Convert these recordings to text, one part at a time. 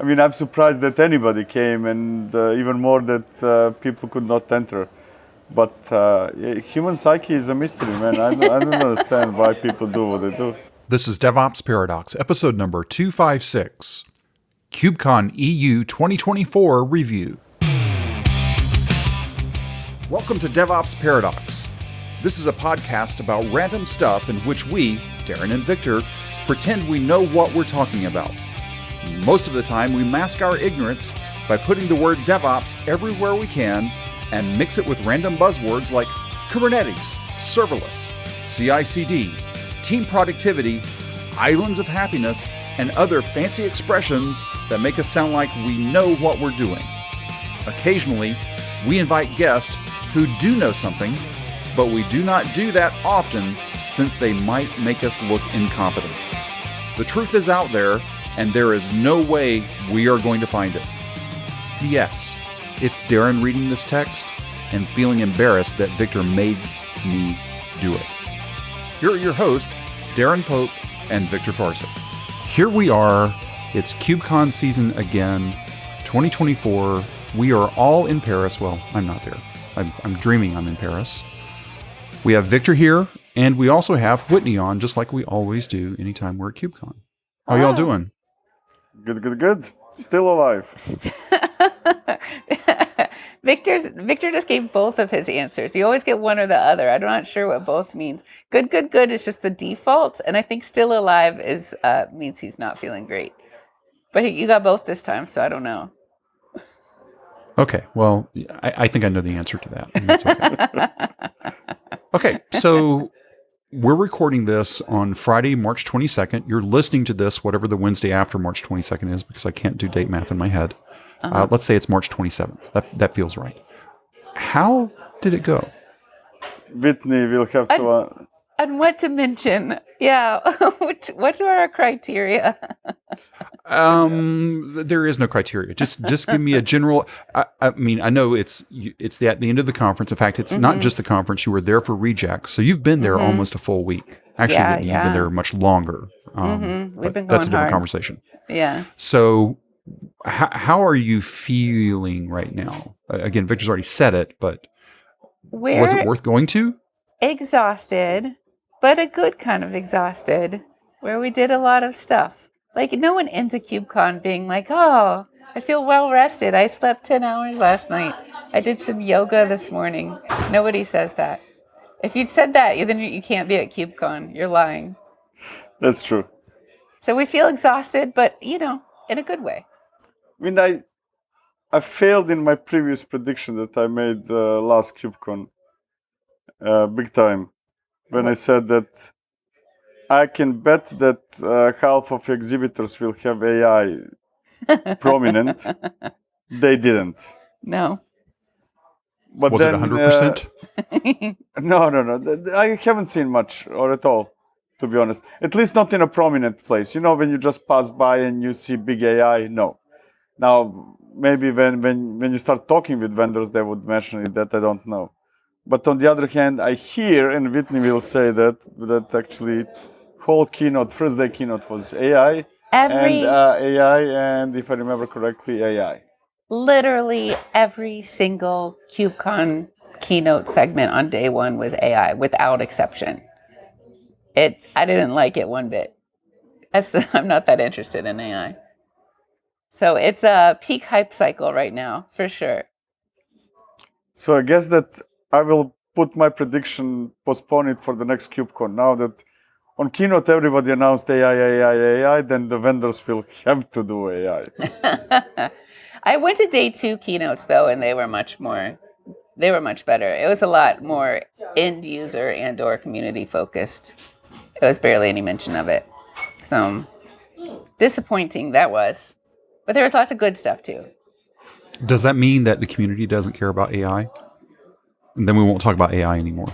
I mean, I'm surprised that anybody came, and even more that people could not enter. But human psyche is a mystery, man. I don't understand why people do what they do. This is DevOps Paradox, episode number 256, KubeCon EU 2024 Review. Welcome to DevOps Paradox. This is a podcast about random stuff in which we, Darren and Victor, pretend we know what we're talking about. Most of the time, we mask our ignorance by putting the word DevOps everywhere we can and mix it with random buzzwords like Kubernetes, serverless, CI/CD, team productivity, islands of happiness, and other fancy expressions that make us sound like we know what we're doing. Occasionally, we invite guests who do know something, but we do not do that often since they might make us look incompetent. The truth is out there, and there is no way we are going to find it. P.S. It's Darren reading this text and feeling embarrassed that Victor made me do it. Here are your hosts, Darren Pope and Victor Farsick. Here we are. It's KubeCon season again, 2024. We are all in Paris. Well, I'm not there. I'm dreaming I'm in Paris. We have Victor here, and we also have Whitney on, just like we always do anytime we're at KubeCon. How y'all doing? Good. Still alive. Victor just gave both of his answers. You always get one or the other. I'm not sure what both means. Good is just the default, and I think still alive is means he's not feeling great. But you got both this time, so I don't know. Okay, well, I think I know the answer to that. And that's okay. Okay, so we're recording this on Friday, March 22nd. You're listening to this, whatever the Wednesday after March 22nd is, because I can't do date math in my head. Let's say it's March 27th. That feels right. How did it go? Whitney will have to... And what to mention? Yeah, what are our criteria? There is no criteria. Just give me a general. I mean, I know it's at the end of the conference. In fact, it's not just the conference. You were there for rejects, so you've been there almost a full week. Actually, Whitney, you've been there much longer. We've been going that's a different hard. conversation. Yeah. So, how are you feeling right now? Again, Victor's already said it, but was it worth going to? Exhausted, but a good kind of exhausted, where we did a lot of stuff. Like, no one ends a KubeCon being like, oh, I feel well rested. I slept 10 hours last night. I did some yoga this morning. Nobody says that. If you said that, then you can't be at KubeCon. You're lying. That's true. So we feel exhausted, but, in a good way. I mean, I failed in my previous prediction that I made last KubeCon. Big time. When I said that I can bet that half of exhibitors will have AI prominent. They didn't. No. But was it 100%? No. I haven't seen much or at all, to be honest. At least not in a prominent place. When you just pass by and you see big AI, no. Now, maybe when you start talking with vendors, they would mention it, that I don't know. But on the other hand, I hear, and Whitney will say that actually whole keynote, first day keynote was AI, and if I remember correctly, AI. Literally every single KubeCon keynote segment on day one was AI, without exception. I didn't like it one bit. I'm not that interested in AI. So it's a peak hype cycle right now, for sure. So I guess that I will put my prediction, postpone it for the next KubeCon. Now that on keynote everybody announced AI, then the vendors will have to do AI. I went to day 2 keynotes though, and they were much better. It was a lot more end user and or community focused. There was barely any mention of it. So disappointing that was. But there was lots of good stuff too. Does that mean that the community doesn't care about AI? And then we won't talk about AI anymore.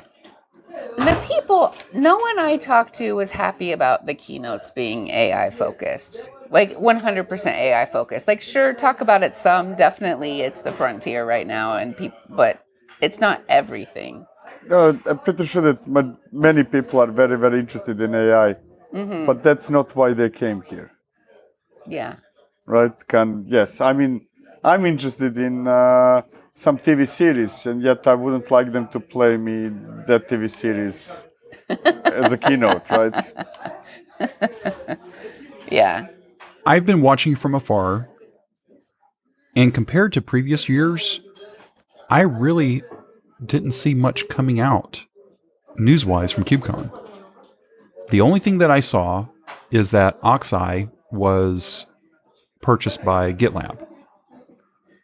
No one I talked to was happy about the keynotes being AI focused. Like 100% AI focused. Like, sure, talk about it some. Definitely, it's the frontier right now, but it's not everything. No, I'm pretty sure that many people are very, very interested in AI, but that's not why they came here. Yeah. right? Yes, I mean, I'm interested in some TV series, and yet I wouldn't like them to play me that TV series as a keynote, right? Yeah. I've been watching from afar, and compared to previous years, I really didn't see much coming out news-wise from KubeCon. The only thing that I saw is that Oxeye was purchased by GitLab.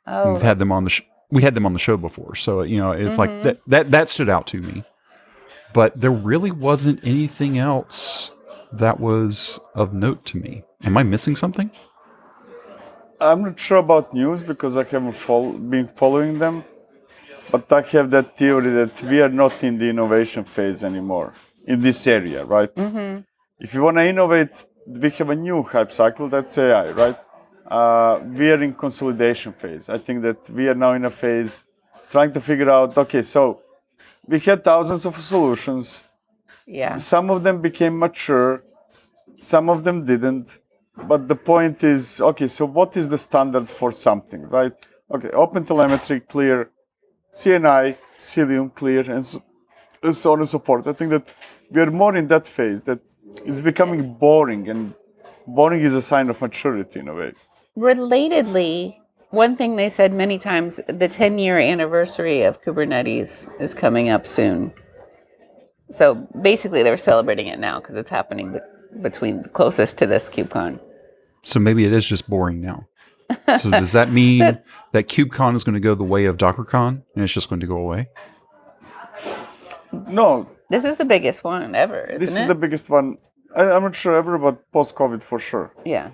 Oh, We've had them on the we had them on the show before, so it's like that stood out to me. But there really wasn't anything else that was of note to me. Am I missing something? I'm not sure about news because I haven't been following them, but I have that theory that we are not in the innovation phase anymore in this area, right? If you want to innovate, we have a new hype cycle, that's AI, right? We are in consolidation phase. I think that we are now in a phase trying to figure out, okay, so we had thousands of solutions. yeah. Some of them became mature, some of them didn't. But the point is, okay, so what is the standard for something, right? Okay, OpenTelemetry, clear, CNI, Cilium, clear, and so on and so forth. I think that we are more in that phase, that it's becoming boring, and boring is a sign of maturity in a way. Relatedly, one thing they said many times, the 10-year anniversary of Kubernetes is coming up soon. So basically they're celebrating it now because it's happening between closest to this KubeCon. So maybe it is just boring now. So does that mean that KubeCon is going to go the way of DockerCon and it's just going to go away? No, This is the biggest one ever, isn't it? this is the biggest one. I'm not sure ever, but post-COVID for sure. Yeah.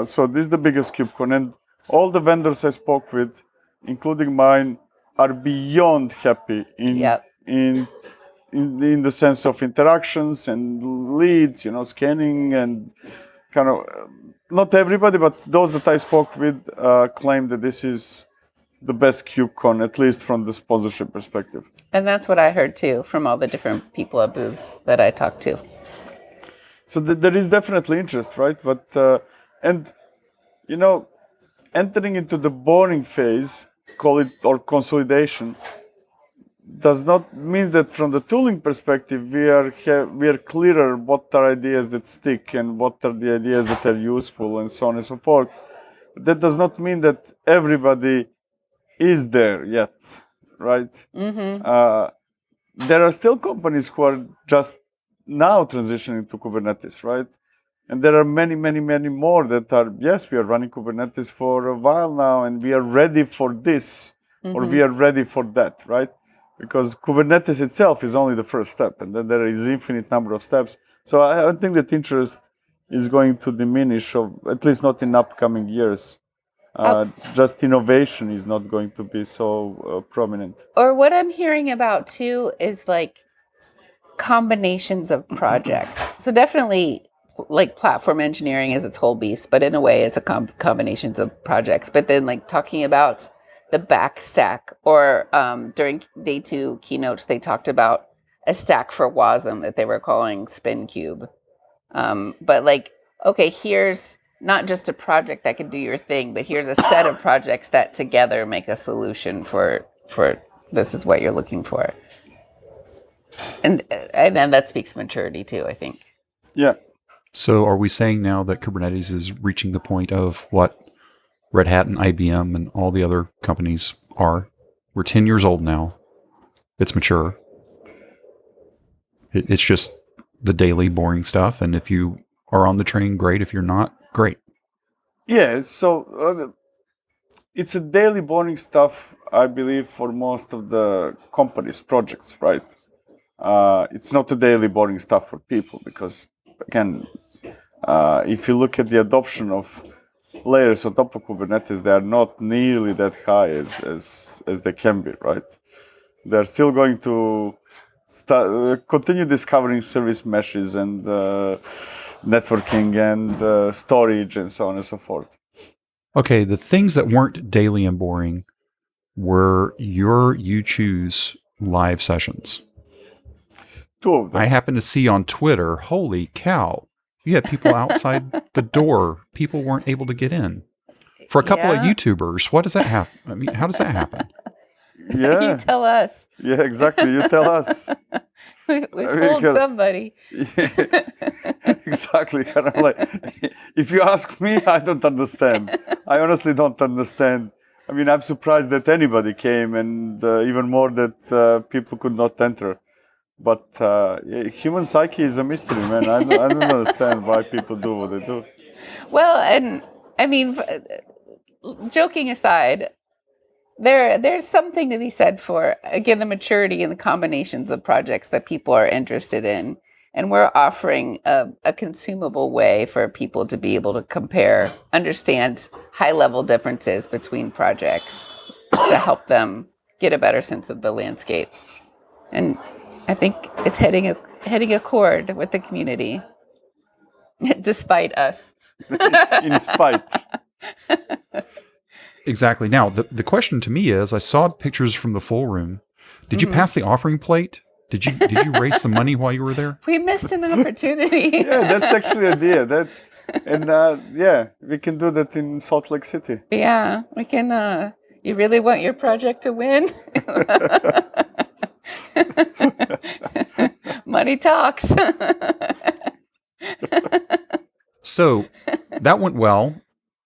So this is the biggest KubeCon, and all the vendors I spoke with, including mine, are beyond happy in the sense of interactions and leads, scanning and kind of. Not everybody, but those that I spoke with claim that this is the best KubeCon, at least from the sponsorship perspective. And that's what I heard too from all the different people at booths that I talked to. So there is definitely interest, right? But entering into the boring phase, call it, or consolidation, does not mean that from the tooling perspective we are clearer what are ideas that stick and what are the ideas that are useful and so on and so forth. That does not mean that everybody is there yet, right? There are still companies who are just now transitioning to Kubernetes, right? And there are many, many, many more that are, yes, we are running Kubernetes for a while now and we are ready for this or we are ready for that, right? Because Kubernetes itself is only the first step, and then there is infinite number of steps. So I don't think that interest is going to diminish, or at least not in upcoming years. Just innovation is not going to be so prominent. Or what I'm hearing about too is like combinations of projects. So definitely like platform engineering is its whole beast, but in a way it's a combinations of projects. But then like talking about the back stack, or during day 2 keynotes, they talked about a stack for WASM that they were calling SpinCube. But like, okay, here's not just a project that can do your thing, but here's a set of projects that together make a solution for this is what you're looking for. And that speaks maturity too, I think. Yeah. So are we saying now that Kubernetes is reaching the point of what Red Hat and IBM and all the other companies are? We're 10 years old now. It's mature. It's just the daily boring stuff. And if you are on the train, great. If you're not, great. Yeah, so it's a daily boring stuff, I believe, for most of the companies' projects, right? It's not a daily boring stuff for people because, again, if you look at the adoption of layers on top of Kubernetes, they are not nearly that high as they can be, right? They're still going to continue discovering service meshes and networking and storage and so on and so forth. Okay, the things that weren't daily and boring were your You Choose live sessions. 2 of them. I happened to see on Twitter, holy cow, you had people outside the door. People weren't able to get in. For a couple of Yeah. YouTubers, what does that have? I mean, how does that happen? Yeah. You tell us. Yeah, exactly. You tell us. We I mean, fooled can- somebody. Exactly. Kind of like, if you ask me, I don't understand. I honestly don't understand. I mean, I'm surprised that anybody came, and even more that people could not enter. But yeah, human psyche is a mystery, man. I don't understand why people do what they do. Well, and I mean, joking aside, there's something to be said for, again, the maturity and the combinations of projects that people are interested in. And we're offering a consumable way for people to be able to compare, understand high-level differences between projects to help them get a better sense of the landscape. And I think it's hitting a chord with the community, despite us. In spite. Exactly. Now, the question to me is, I saw pictures from the full room. Did you pass the offering plate? Did you raise some money while you were there? We missed an opportunity. Yeah, that's actually an idea. Yeah, we can do that in Salt Lake City. Yeah, we can. You really want your project to win? Money talks. So that went well.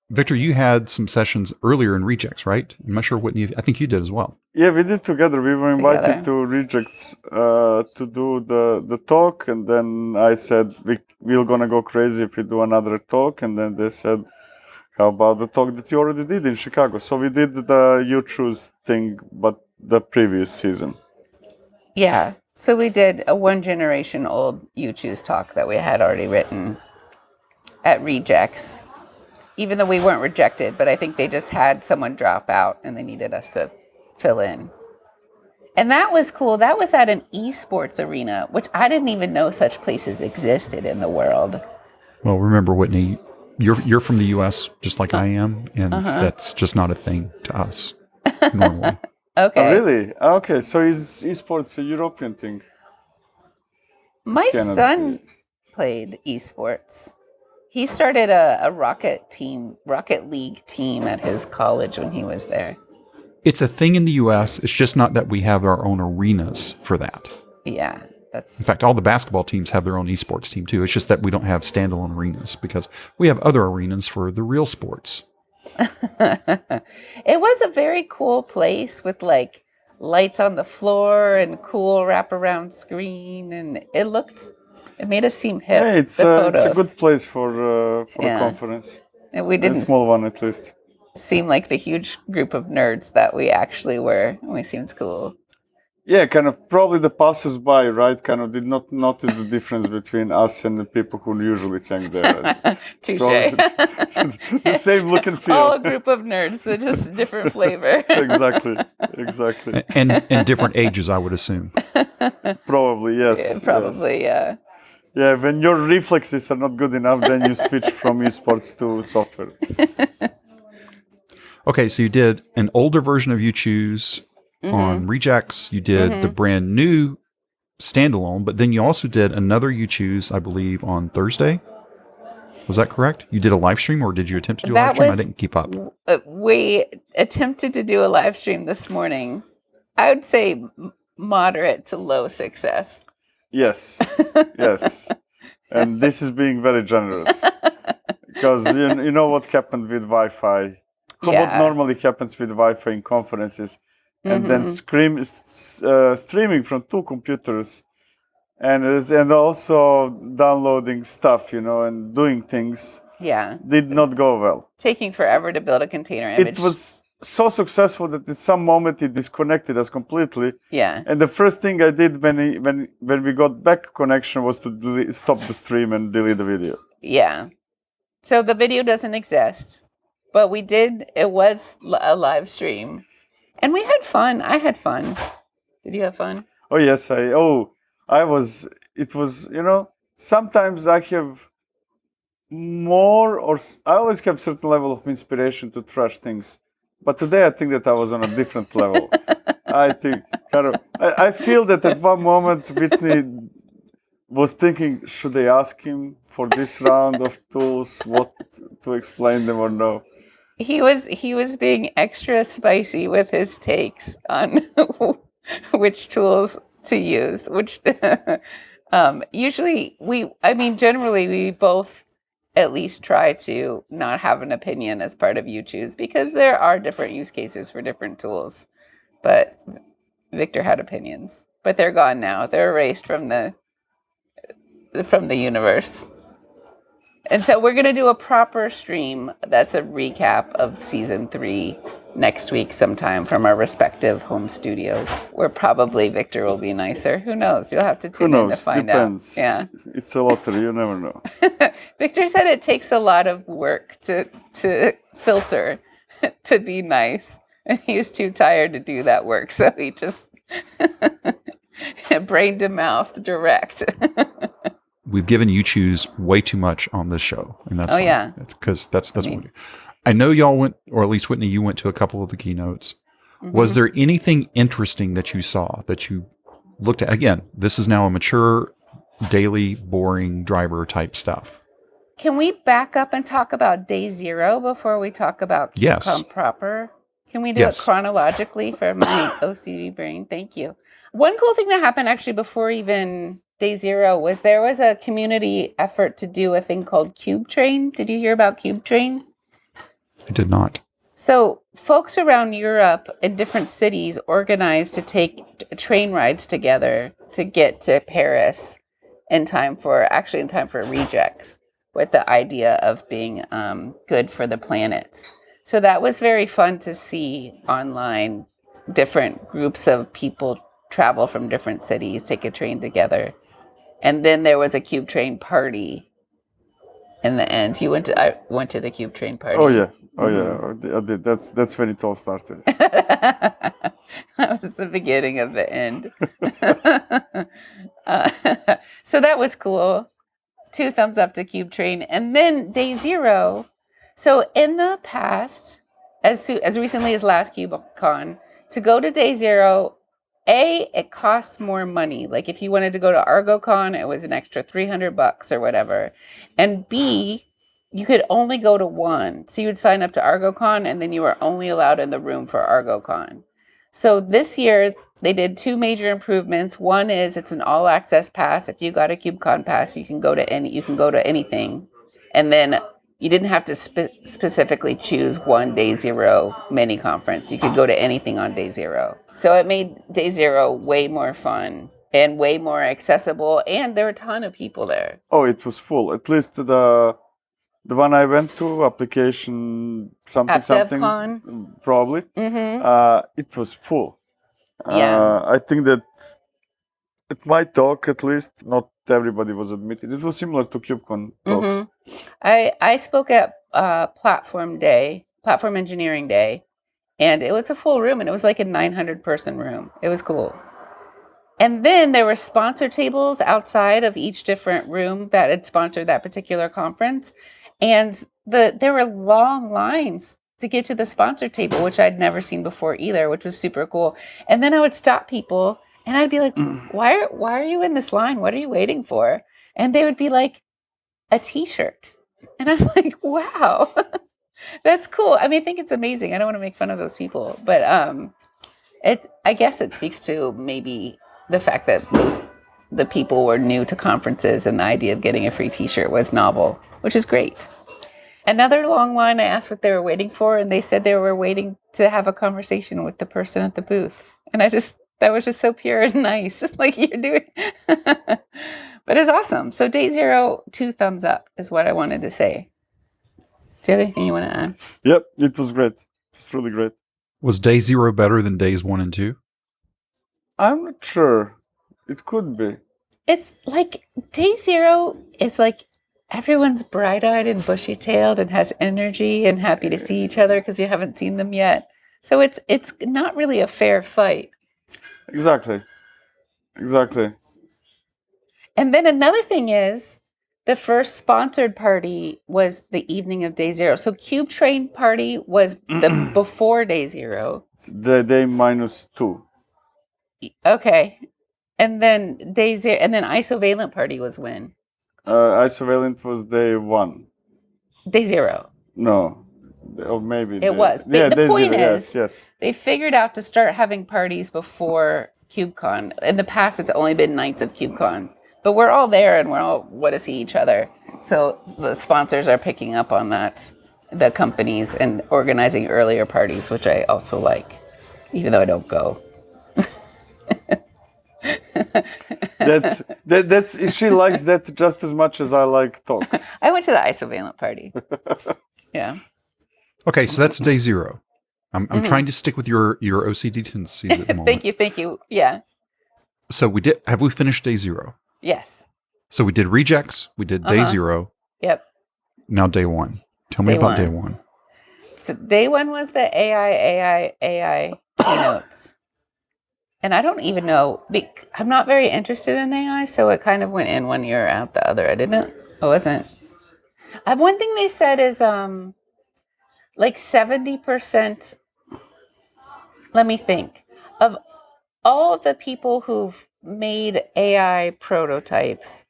Victor, you had some sessions earlier in Rejects, right? I'm not sure, Whitney. I think you did as well. Yeah, we did together. We were invited Together. to Rejects to do the talk, and then I said we're gonna go crazy if we do another talk, and then they said, "How about the talk that you already did in Chicago?" So we did the You Choose thing, but the previous season. Yeah. So we did a one generation old You Choose talk that we had already written at Rejects, even though we weren't rejected, but I think they just had someone drop out and they needed us to fill in. And that was cool. That was at an esports arena, which I didn't even know such places existed in the world. Well, remember, Whitney, you're from the U.S. just like I am, and that's just not a thing to us normally. Okay. Oh, really? Okay, so is esports a European thing? My Canada. son played esports. He started a Rocket League team at his college when he was there. It's a thing in the U.S. It's just not that we have our own arenas for that. Yeah, that's In fact, all the basketball teams have their own esports team too. It's just that we don't have standalone arenas because we have other arenas for the real sports. It was a very cool place with like lights on the floor and cool wraparound screen, and it made us seem hip. Yeah, it's the a photos. good place for Yeah. a conference. And we A didn't small one at least. seem like the huge group of nerds that we actually were. We seemed cool. Yeah, kind of probably the passers-by, right? Kind of did not notice the difference between us and the people who usually hang there. Touche. Probably the same look and feel. All a group of nerds, they're just different flavor. Exactly. And different ages, I would assume. Probably, yes. Yeah, probably, yes. yeah. Yeah, when your reflexes are not good enough, then you switch from esports to software. Okay, so you did an older version of You Choose on Rejects. You did the brand new standalone, but then you also did another You Choose, I believe, on Thursday. Was that correct? You did a live stream, or did you attempt to do a live stream? I didn't keep up. We attempted to do a live stream this morning. I would say moderate to low success. Yes. And this is being very generous. Because you know what happened with Wi-Fi. What Yeah. normally happens with Wi-Fi in conferences. And then streaming from two computers and also downloading stuff, and doing things Yeah. did not go well. Taking forever to build a container image. It was so successful that at some moment it disconnected us completely. Yeah. And the first thing I did when we got back connection was to stop the stream and delete the video. Yeah. So the video doesn't exist, but it was a live stream. And we had fun. I had fun. Did you have fun? Oh yes, it was, sometimes I have I always have certain level of inspiration to trash things. But today I think that I was on a different level. I feel that at one moment Whitney was thinking, should I ask him for this round of tools, what to explain them or no? he was being extra spicy with his takes on which tools to use. Which usually generally we both at least try to not have an opinion as part of You Choose, because there are different use cases for different tools. But Victor had opinions, but they're gone now. They're erased from the universe. And so we're going to do a proper stream that's a recap of season 3 next week sometime from our respective home studios, where probably Victor will be nicer. Who knows? You'll have to tune in to find Depends. out. Yeah. It's a lottery. You never know. Victor said it takes a lot of work to filter to be nice. And he was too tired to do that work. So he just brain to mouth direct. We've given You Choose way too much on this show, and that's fine. Yeah. It's because that's what we do. I know y'all went, or at least Whitney, you went to a couple of the keynotes. Mm-hmm. Was there anything interesting that you saw that you looked at? Again, this is now a mature, daily, boring driver type stuff. Can we back up and talk about day 0 before we talk about KubeCon proper? Can we do it chronologically for my OCD brain? Thank you. One cool thing that happened actually before even day 0 was there was a community effort to do a thing called KubeTrain. Did you hear about KubeTrain? I did not. So folks around Europe in different cities organized to take train rides together to get to Paris in time for rejects, with the idea of being good for the planet. So that was very fun to see online. Different groups of people travel from different cities, take a train together. And then there was a KubeTrain party in the end. I went to the KubeTrain party. Oh yeah. I did. That's when it all started. That was the beginning of the end. So that was cool. 2 thumbs up to KubeTrain. And then day 0. So in the past, as recently as last KubeCon, to go to day 0, it costs more money. Like if you wanted to go to ArgoCon, it was an extra $300 or whatever. And B, you could only go to one. So you would sign up to ArgoCon and then you were only allowed in the room for ArgoCon. So this year they did 2 major improvements. One is it's an all access pass. If you got a KubeCon pass, you can go to anything. And then you didn't have to specifically choose one day 0 mini conference. You could go to anything on day 0. So it made day 0 way more fun and way more accessible. And there were a ton of people there. Oh, it was full. At least the one I went to, application something, DevCon. Probably. Mm-hmm. It was full. Yeah. I think that at my talk, at least, not everybody was admitted. It was similar to KubeCon talks. Mm-hmm. I spoke at Platform Engineering Day, and it was a full room, and it was like a 900-person room. It was cool. And then there were sponsor tables outside of each different room that had sponsored that particular conference. And there were long lines to get to the sponsor table, which I'd never seen before either, which was super cool. And then I would stop people and I'd be like, why are you in this line? What are you waiting for? And they would be like, a t-shirt. And I was like, wow, that's cool. I mean, I think it's amazing. I don't want to make fun of those people, but I guess it speaks to maybe the fact that the people were new to conferences and the idea of getting a free t-shirt was novel, which is great. Another long line, I asked what they were waiting for, and they said they were waiting to have a conversation with the person at the booth. And that was just so pure and nice. Like you're doing, but it's awesome. So day 0, 2 thumbs up is what I wanted to say. Do you have anything you want to add? Yep, it was great. It was really great. Was day 0 better than days 1 and 2? I'm not sure. It could be. It's like day 0 is like everyone's bright-eyed and bushy-tailed and has energy and happy to see each other because you haven't seen them yet. So it's not really a fair fight. Exactly. And then another thing is the first sponsored party was the evening of day 0. So KubeTrain party was the before day 0. The day -2. Okay. And then day 0, and then Isovalent party was when? Isovalent was day 1. Day 0. No. or maybe It was. But the point is, yes. they figured out to start having parties before KubeCon. In the past, it's only been nights of KubeCon. But we're all there and we're all want to see each other. So the sponsors are picking up on that, the companies, and organizing earlier parties, which I also like, even though I don't go. That's she likes that just as much as I like talks. I went to the isovalent party. Yeah. Okay, so that's day 0. I'm trying to stick with your OCD tendencies at the moment. Thank you. Yeah. So have we finished day 0? Yes. So we did rejects, we did day 0. Yep. Now day 1. Tell me about day 1. So day 1 was the AI keynotes. And I don't even know, I'm not very interested in AI, so it kind of went in one ear, out the other. I wasn't. One thing they said is like 70%, let me think, of all the people who've made AI prototypes,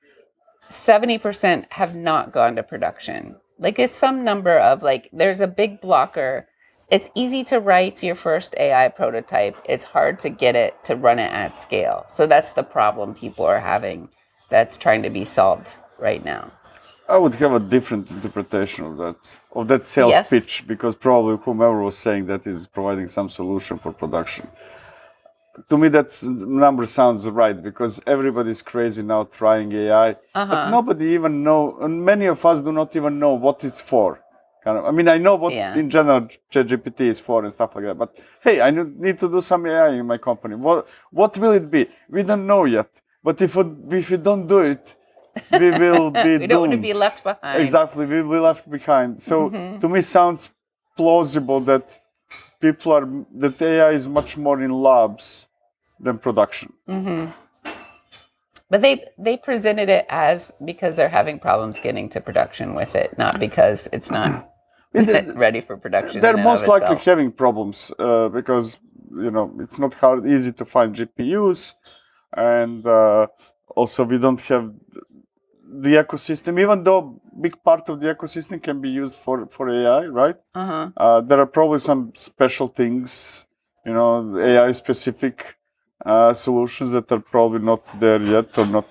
70% have not gone to production. Like it's some number of there's a big blocker. It's easy to write your first AI prototype. It's hard to get it to run it at scale. So that's the problem people are having that's trying to be solved right now. I would have a different interpretation of that sales pitch, because probably whomever was saying that is providing some solution for production. To me, that number sounds right, because everybody's crazy now trying AI, but nobody even know, and many of us do not even know what it's for. I mean, I know what in general ChatGPT is for and stuff like that, but hey, I need to do some AI in my company. What will it be? We don't know yet. But if we don't do it, we will be doomed. We don't want to be left behind. Exactly, we will be left behind. So to me, sounds plausible that that AI is much more in labs than production. But they presented it as because they're having problems getting to production with it, not because it's not ready for production. They're most likely having problems because it's not easy to find GPUs, and also we don't have the ecosystem. Even though big part of the ecosystem can be used for AI, right? There are probably some special things, AI specific solutions that are probably not there yet, or not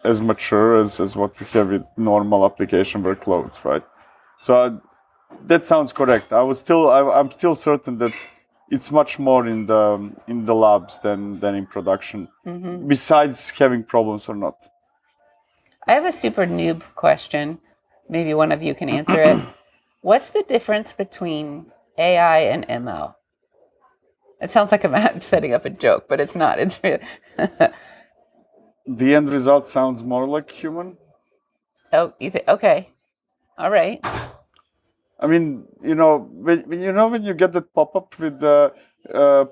as mature as what we have with normal application workloads, right? So that sounds correct. I'm still certain that it's much more in the labs than in production. Besides having problems or not. I have a super noob question. Maybe one of you can answer it. What's the difference between AI and ML? It sounds like I'm setting up a joke, but it's not. It's real. The end result sounds more like human. Oh, okay. All right. I mean, when you get that pop-up with the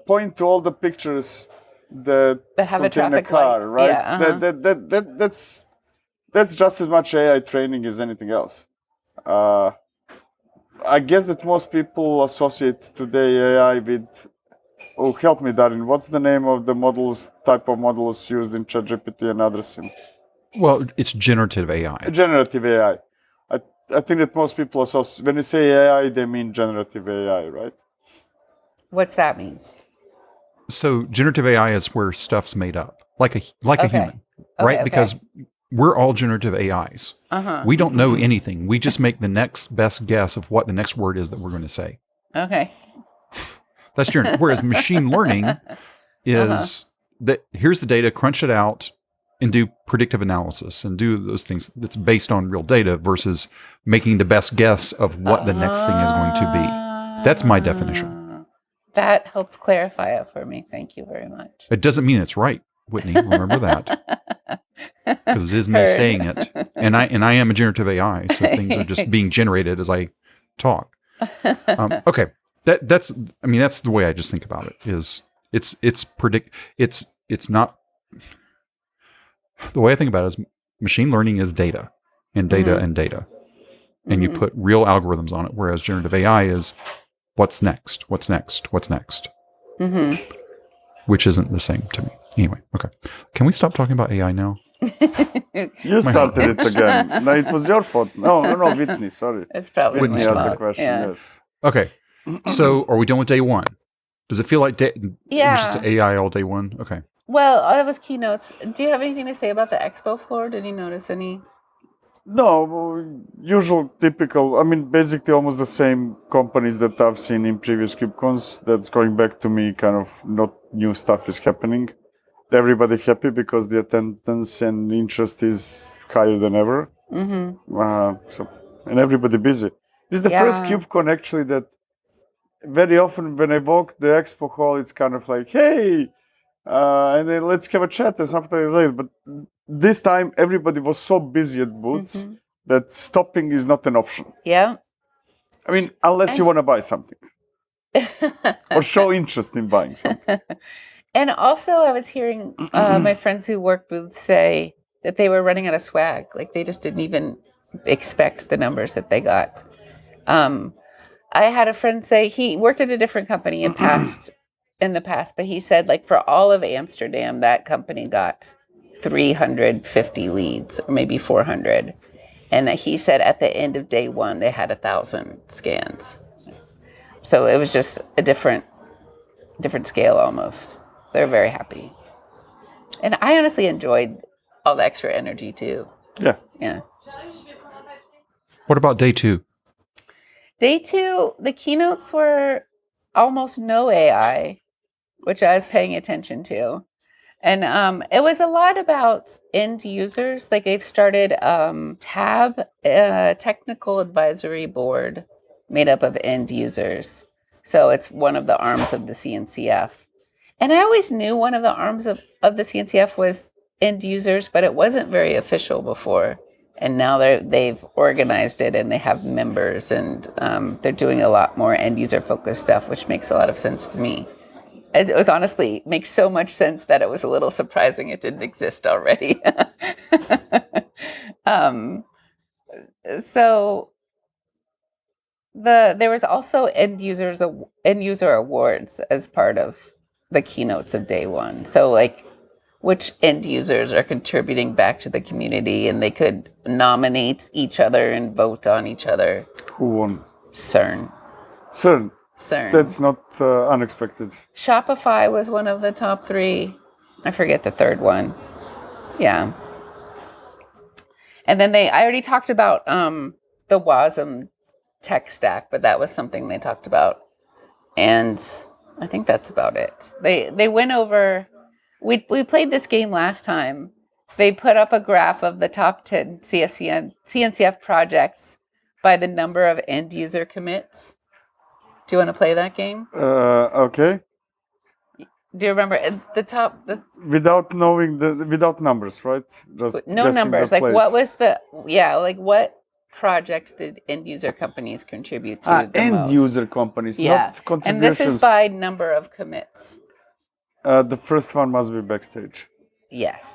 point to all the pictures that have a contain traffic car, light. right? Yeah, That's just as much AI training as anything else. I guess that most people associate today AI with. Oh, help me, Darin. What's the name of the type of models used in ChatGPT and others? Well, it's generative AI. Generative AI. I think that most people associate, when you say AI, they mean generative AI, right? What's that mean? So generative AI is where stuff's made up, like a human, right? Okay. Because we're all generative AIs. We don't know anything. We just make the next best guess of what the next word is that we're going to say. Okay. That's generative. Whereas machine learning is that here's the data, crunch it out, and do predictive analysis and do those things that's based on real data versus making the best guess of what the next thing is going to be. That's my definition. That helps clarify it for me. Thank you very much. It doesn't mean it's right, Whitney. Remember that. Because it is me saying it. And I am a generative AI, so things are just being generated as I talk. Okay. That's the way I just think about it. It's not. The way I think about it is machine learning is data and data and data. And you put real algorithms on it, whereas generative AI is what's next, what's next, what's next. Which isn't the same to me. Anyway, okay. Can we stop talking about AI now? You started it again. No, it was your fault. No, Whitney, sorry. It's probably Whitney asked fault. the question, Yeah. yes. Okay. So are we done with day one? Does it feel like it was just Yeah. AI all day one? Okay. Well, that was keynotes. Do you have anything to say about the expo floor? Did you notice any? No, usual, typical. I mean, basically almost the same companies that I've seen in previous KubeCons. That's going back to me, kind of not new stuff is happening. Everybody happy because the attendance and interest is higher than ever. And everybody busy. This is the first Yeah. KubeCon actually that very often when I walk the expo hall, it's kind of like, hey, and then let's have a chat and something like that. But this time, everybody was so busy at booths that stopping is not an option. Yeah. I mean, unless you want to buy something or show interest in buying something. And also, I was hearing my friends who work booths say that they were running out of swag. Like they just didn't even expect the numbers that they got. I had a friend say he worked at a different company in the past, but he said like for all of Amsterdam, that company got 350 leads or maybe 400. And he said at the end of day one, they had 1,000 scans. So it was just a different scale almost. They're very happy. And I honestly enjoyed all the extra energy too. Yeah. Yeah. What about day two? Day two, the keynotes were almost no AI, which I was paying attention to. And it was a lot about end users. Like they've started TAB, a technical advisory board made up of end users. So it's one of the arms of the CNCF. And I always knew one of the arms of the CNCF was end users, but it wasn't very official before. And now they've organized it and they have members and they're doing a lot more end user focused stuff, which makes a lot of sense to me. It was honestly makes so much sense that it was a little surprising it didn't exist already. So there was also end user awards as part of the keynotes of day one. So like which end users are contributing back to the community, and they could nominate each other and vote on each other. Who won? CERN. CERN. That's not unexpected. Shopify was one of the top 3. I forget the third one. Yeah. And then I already talked about the WASM tech stack, but that was something they talked about. And I think that's about it. They went over, we played this game last time. They put up a graph of the top 10 CNCF projects by the number of end user commits. Do you want to play that game? Okay. Do you remember the top? Without knowing without numbers, right? Just no numbers. Like place. what was what projects did end user companies contribute to the end most? user companies, not contributions. And this is by number of commits. The first one must be backstage. Yes.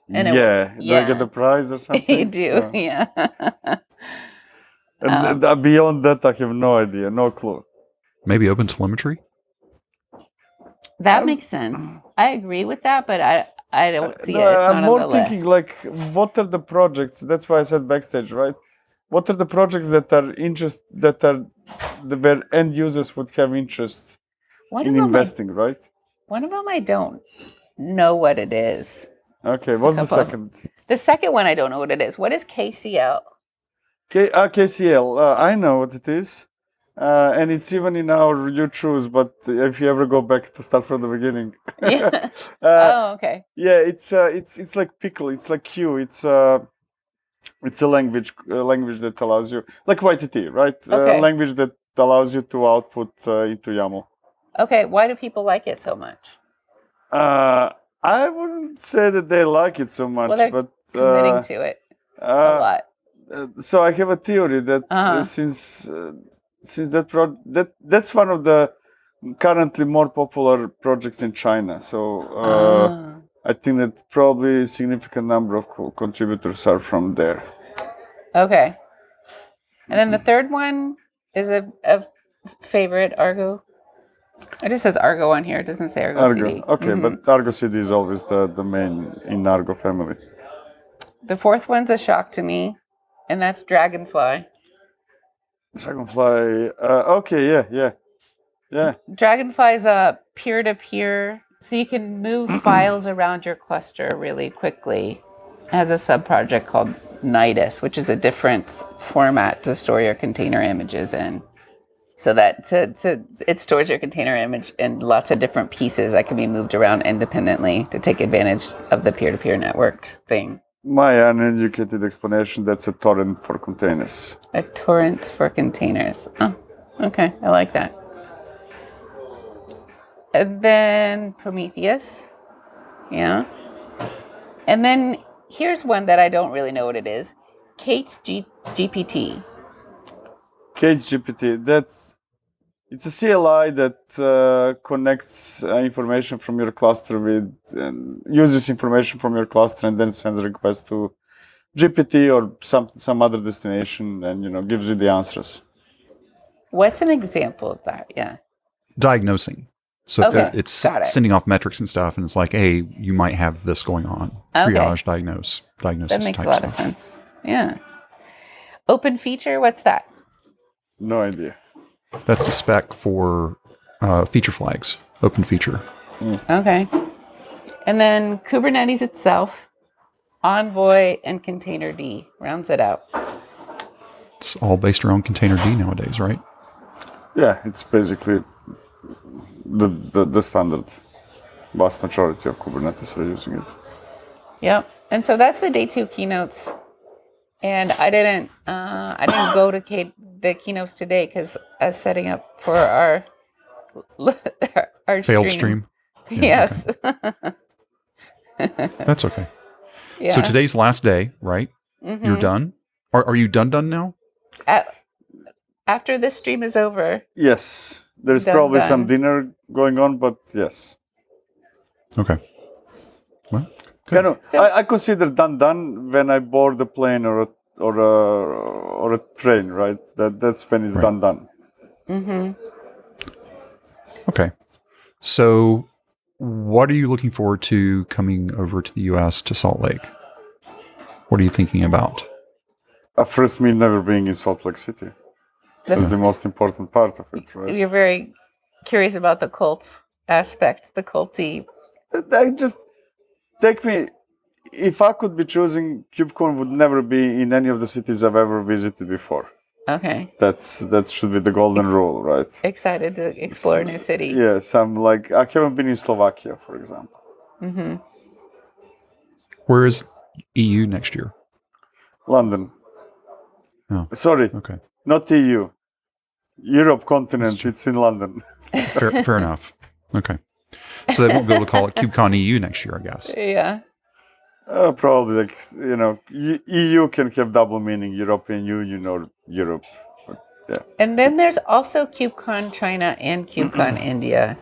And do I get the prize or something? You do, yeah. And beyond that, I have no idea, no clue. Maybe open telemetry? That makes sense. I agree with that, but I don't see it. It's I'm not more on the thinking list. like, what are the projects? That's why I said backstage, right? What are the projects that are where end users would have interest in investing, right? One of them I don't know what it is. Okay, what's the second? The second one I don't know what it is. What is KCL? KCL, I know what it is. And it's even in our you choose, but if you ever go back to start from the beginning. Yeah. Okay. Yeah, it's like pickle, it's like Q, it's a language that allows you, like YTT, right? Okay. Language that allows you to output into YAML. Okay, why do people like it so much? I wouldn't say that they like it so much, they're but committing to it a lot. So I have a theory that since that's one of the currently more popular projects in China. So I think that probably a significant number of contributors are from there. Okay. And then the third one is a favorite, Argo. It just says Argo on here. It doesn't say Argo CD. Okay, but Argo CD is always the main in Argo family. The fourth one's a shock to me, and that's Dragonfly. Dragonfly. Okay, yeah. Dragonfly is a peer-to-peer, so you can move files around your cluster really quickly. It has a sub-project called Nidus, which is a different format to store your container images in. So that it stores your container image in lots of different pieces that can be moved around independently to take advantage of the peer-to-peer networks thing. My uneducated explanation, that's a torrent for containers. A torrent for containers. Oh, okay. I like that. And then Prometheus. Yeah. And then here's one that I don't really know what it is. Kate's GPT. Kate's GPT, it's a CLI that connects information from your cluster uses information from your cluster and then sends a request to GPT or some other destination and gives you the answers. What's an example of that? Yeah. Diagnosing. So Okay, it's got it. sending off metrics and stuff, and it's like, hey, you might have this going on. Okay. Triage, diagnosis That makes type a lot stuff. of sense. Yeah. Open feature, what's that? No idea. That's the spec for feature flags, open feature. Okay. And then Kubernetes itself, Envoy, and Containerd rounds it out. It's all based around Container D nowadays, right? Yeah, it's basically the standard. Vast majority of Kubernetes are using it. Yep. And so that's the day 2 keynotes. And I didn't go to the keynotes today because I was setting up for our Failed stream. Yes. Okay. That's okay. Yeah. So today's last day, right? Mhm. You're done? Are you done now? After this stream is over. Yes, there's Done, probably done. some dinner going on, but yes. Okay. Well, You know, So- I consider done when I board a plane or a train, right? That's when it's Right. done. Mm-hmm. okay. So what are you looking forward to coming over to the U.S. to Salt Lake? What are you thinking about? First, me never being in Salt Lake City. That's the most important part of it, right? You're very curious about the cult aspect, the culty. I just take me. If I could be choosing, KubeCon would never be in any of the cities I've ever visited before. Okay. That should be the golden rule, right? Excited to explore a new city. Yes, I haven't been in Slovakia, for example. Mm-hmm. Where is EU next year? London. Oh, Sorry, okay. not EU. Europe continent, That's true. it's in London. Fair enough. Okay. So they won't be able to call it KubeCon EU next year, I guess. Yeah. Probably, EU can have double meaning, European Union or Europe. And then there's also KubeCon China and KubeCon India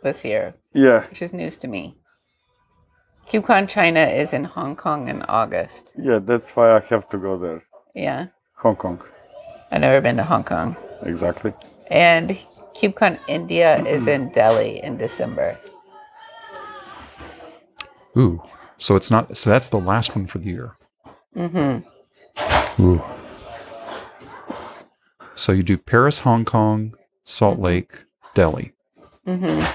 this year, Yeah, which is news to me. KubeCon China is in Hong Kong in August. yeah, that's why I have to go there. Yeah. Hong Kong, I've never been to Hong Kong. exactly. And KubeCon India is in Delhi in December. Ooh. So it's not. So that's the last one for the year. Mm-hmm. Ooh. So you do Paris, Hong Kong, Salt Lake, Delhi. Mm-hmm.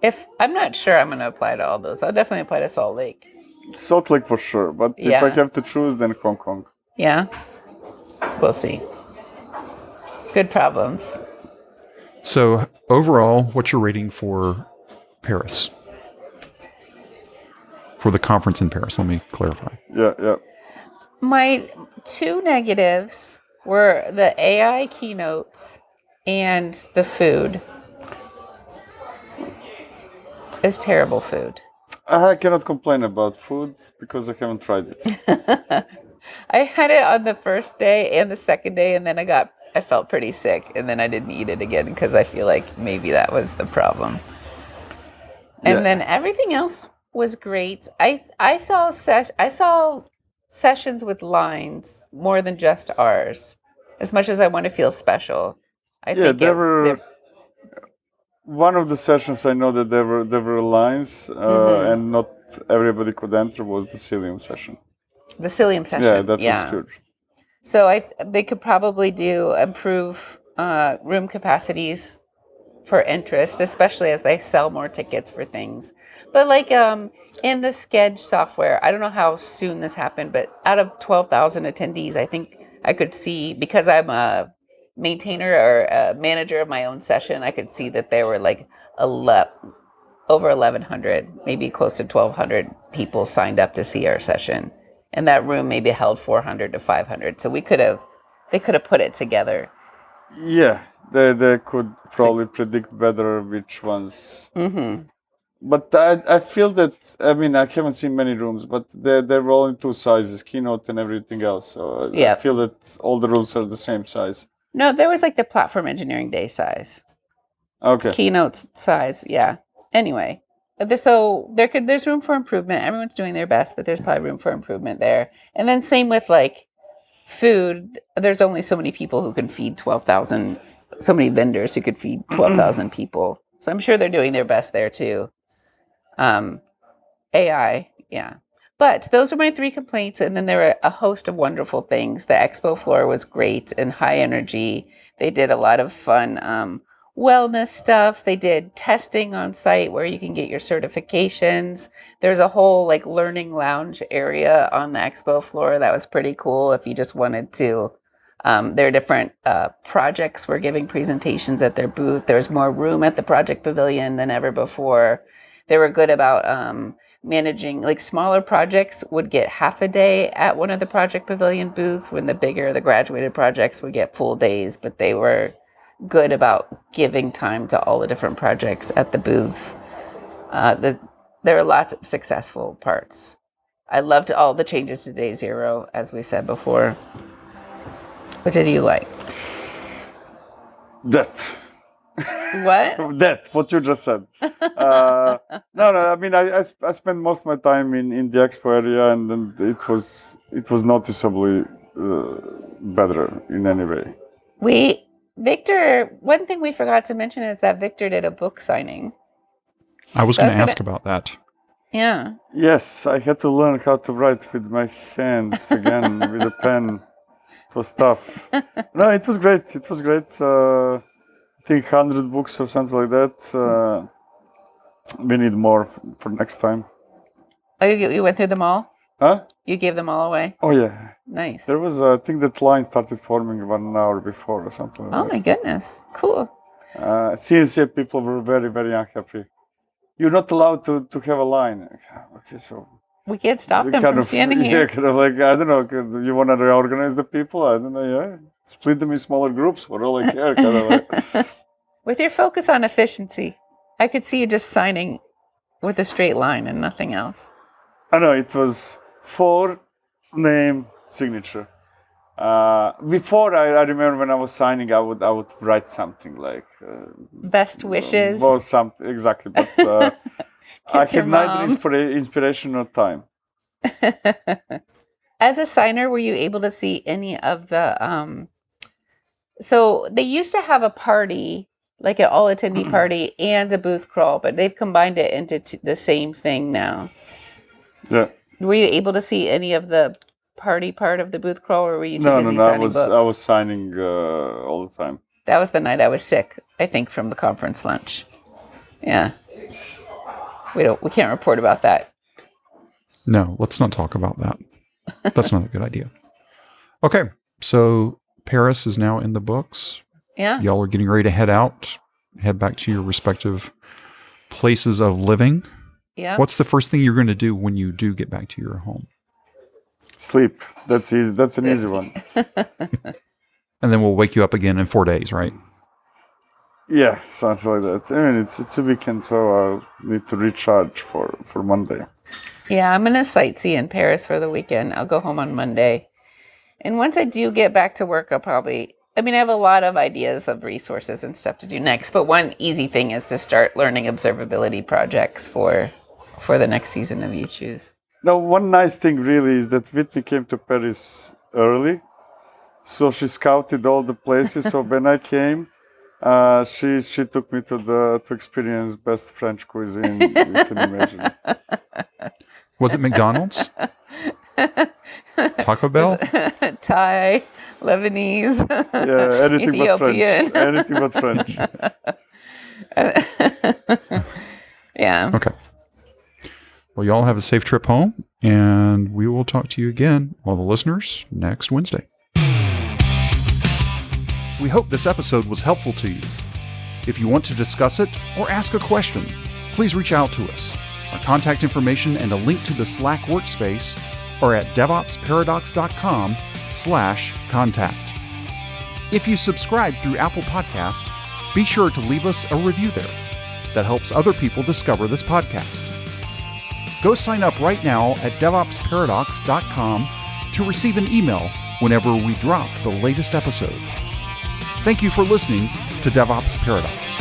If I'm not sure I'm going to apply to all those. I'll definitely apply to Salt Lake. Salt Lake for sure, but if Yeah. I have to choose, then Hong Kong. Yeah. We'll see. Good problems. So overall, what's your rating for Paris? For the conference in Paris, let me clarify. Yeah. My 2 negatives were the AI keynotes and the food. It's terrible food. I cannot complain about food because I haven't tried it. I had it on the first day and the second day, and then I felt pretty sick, and then I didn't eat it again because I feel like maybe that was the problem. And Yeah. then everything else was great. I saw sessions with lines more than just ours. As much as I want to feel special, I think there were one of the sessions I know that there were lines and not everybody could enter was the Cilium session. the Cilium session. Yeah, that was huge. So they could probably improve room capacities for interest, especially as they sell more tickets for things. But like in the Sketch software, I don't know how soon this happened, but out of 12,000 attendees, I think I could see, because I'm a maintainer or a manager of my own session, I could see that there were like over 1,100, maybe close to 1,200 people signed up to see our session. And that room maybe held 400 to 500. So they could have put it together. Yeah, they could probably predict better which ones. Mm-hmm. But I feel that, I mean, I haven't seen many rooms, but they're all in two sizes, keynote and everything else. So I feel that all the rooms are the same size. No, there was like the platform engineering day size. Okay. Keynote size, yeah. Anyway, so there's room for improvement. Everyone's doing their best, but there's probably room for improvement there. And then same with like food. There's only so many people who can feed 12,000, so many vendors who could feed 12,000 people. So I'm sure they're doing their best there too. AI, yeah. But those are my 3 complaints. And then there were a host of wonderful things. The expo floor was great and high energy. They did a lot of fun wellness stuff. They did testing on site where you can get your certifications. There's a whole like learning lounge area on the expo floor that was pretty cool if you just wanted to. There are different projects were giving presentations at their booth. There's more room at the project pavilion than ever before. They were good about managing, like smaller projects would get half a day at one of the project pavilion booths, when the graduated projects would get full days, but they were good about giving time to all the different projects at the booths. There are lots of successful parts. I loved all the changes to day 0, as we said before. What did you like? That. What? What you just said. No, I mean, I spent most of my time in the expo area, and then it was noticeably better in any way. Victor, one thing we forgot to mention is that Victor did a book signing. I was going to ask about that. Yeah. Yes, I had to learn how to write with my hands again with a pen. It was tough. No, it was great. It was great. I think 100 books or something like that. We need more for next time. Oh, you went through them all? Huh? You gave them all away? Oh, yeah. Nice. There was, I think that line started forming 1 hour before or something like Oh, that. my goodness. Cool. CNCA people were very, very unhappy. You're not allowed to have a line. Okay, so... We can't stop them from standing here. Yeah, kind of like, I don't know, you want to reorganize the people? I don't know, yeah. Split them in smaller groups, for all I care. Kind of like. With your focus on efficiency, I could see you just signing with a straight line and nothing else. I know, it was 4 name signature. Before, I remember when I was signing, I would write something like... Best wishes. Or something, exactly. But I had neither mom. inspiration nor time. As a signer, were you able to see any of the... So they used to have a party, like an all-attendee party and a booth crawl, but they've combined it into the same thing now. Yeah. Were you able to see any of the party part of the booth crawl, or were you too busy signing books? I was signing all the time. That was the night I was sick, I think, from the conference lunch. Yeah. We can't report about that. No, let's not talk about that. That's not a good idea. Okay, so Paris is now in the books. Yeah. Y'all are getting ready to head back to your respective places of living. Yeah. What's the first thing you're going to do when you do get back to your home? Sleep. That's easy. That's an easy one. And then we'll wake you up again in 4 days, right? Yeah, something like that. I mean, it's a weekend, so I'll need to recharge for Monday. Yeah, I'm going to sightsee in Paris for the weekend. I'll go home on Monday. And once I do get back to work, I have a lot of ideas of resources and stuff to do next. But one easy thing is to start learning observability projects for the next season of You Choose. Now, one nice thing really is that Whitney came to Paris early. So she scouted all the places. So when I came, she took me to experience best French cuisine you can imagine. Was it McDonald's? Taco Bell? Thai, Lebanese, Yeah, anything but French. Ethiopian. Anything but French. Yeah. Okay. Well, y'all have a safe trip home, and we will talk to you again, all the listeners, next Wednesday. We hope this episode was helpful to you. If you want to discuss it or ask a question, please reach out to us. Our contact information and a link to the Slack workspace are at devopsparadox.com/contact. If you subscribe through Apple Podcast, be sure to leave us a review there. That helps other people discover this podcast. Go sign up right now at devopsparadox.com to receive an email whenever we drop the latest episode. Thank you for listening to DevOps Paradox.